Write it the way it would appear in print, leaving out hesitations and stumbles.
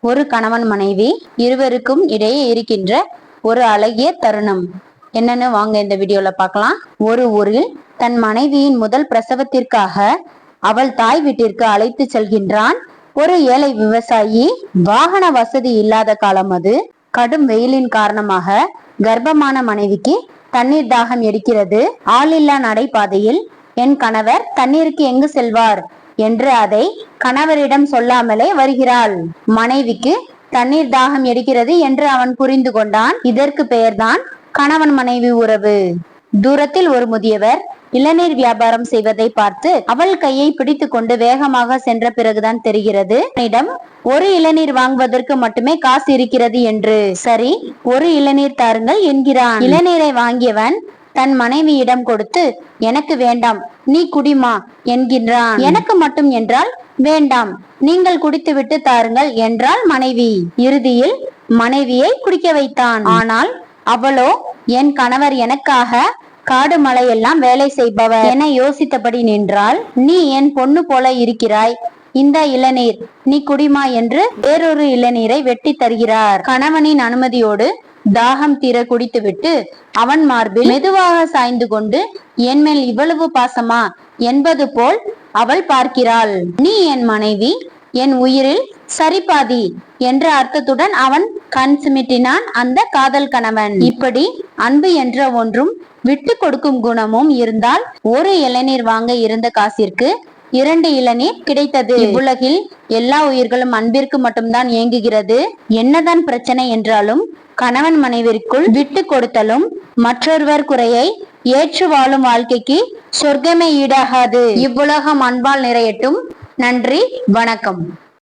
ஒரு கணவன் மனைவி இருவருக்கும் இடையே இருக்கின்ற ஒரு அழகிய தருணம் என்னன்னு வாங்க இந்த வீடியோல பார்க்கலாம். ஒரு ஊரில் தன் மனைவியின் முதல் பிரசவத்திற்காக அவள் தாய் வீட்டிற்கு அழைத்து செல்கின்றான் ஒரு ஏழை விவசாயி. வாகன வசதி இல்லாத காலம் அது. கடும் வெயிலின் காரணமாக கர்ப்பமான மனைவிக்கு தண்ணீர் தாகம் எடுக்கிறது. ஆளில்லா நடைபாதையில் என் கணவர் தண்ணீருக்கு எங்கு செல்வார் என்று அதை கணவரிடம் சொல்லாமலே வருகிறாள். மனைவிக்கு தண்ணீர் தாகம் எடுக்கிறது என்று அவன் புரிந்து கொண்டான். இதற்கு பெயர்தான் கணவன் மனைவி உறவு. தூரத்தில் ஒரு முதியவர் இளநீர் வியாபாரம் செய்வதை பார்த்து அவள் கையை பிடித்து கொண்டு வேகமாக சென்ற பிறகுதான் தெரிகிறது ஒரு இளநீர் வாங்குவதற்கு மட்டுமே காசு இருக்கிறது என்று. சரி, ஒரு இளநீர் தாருங்கள் என்கிறான். இளநீரை வாங்கியவன் தன் மனைவியிடம் கொடுத்து, எனக்கு வேண்டாம், நீ குடிமா என்கின்றான். எனக்கு மட்டும் என்றால் வேண்டாம், நீங்கள் குடித்துவிட்டு தாருங்கள் என்றாள் மனைவி. இறுதியில் மனைவியை குடிக்க வைத்தான். ஆனால் அவளோ, என் கணவர் எனக்காக காடு மலையெல்லாம் வேலை செய்பவர் என யோசித்தபடி நின்றாள். நீ என் பொண்ணு போல இருக்கிறாய், இந்த இளநீர் நீ குடிமா என்று வேறொரு இளநீரை வெட்டி தருகிறார். கணவனின் அனுமதியோடு தாகம் தீர குடித்துவிட்டு அவன் மார்பில் மெதுவாக சாய்ந்து கொண்டு, என் மேல் இவ்வளவு பாசமா என்பது போல் அவள் பார்க்கிறாள். நீ என் மனைவி, என் உயிரில் சரிபாதி என்ற அர்த்தத்துடன் அவன் கண் சிமிட்டினான் அந்த காதல் கணவன். இப்படி அன்பு என்ற ஒன்றும் விட்டு கொடுக்கும் குணமும் இருந்தால் ஒரு இளநீர் வாங்க இருந்த காசிற்கு 2 இளநீர் கிடைத்தது. இவ்வுலகில் எல்லா உயிர்களும் அன்பிற்கு மட்டும்தான் ஏங்குகிறது. என்னதான் பிரச்சனை என்றாலும் கணவன் மனைவிற்குள் விட்டு கொடுத்தலும் மற்றொருவர் குறையை ஏற்று வாழும் வாழ்க்கைக்கு சொர்க்கமே ஈடாகாது. இவ்வுலகம் அன்பால் நிறையட்டும். நன்றி, வணக்கம்.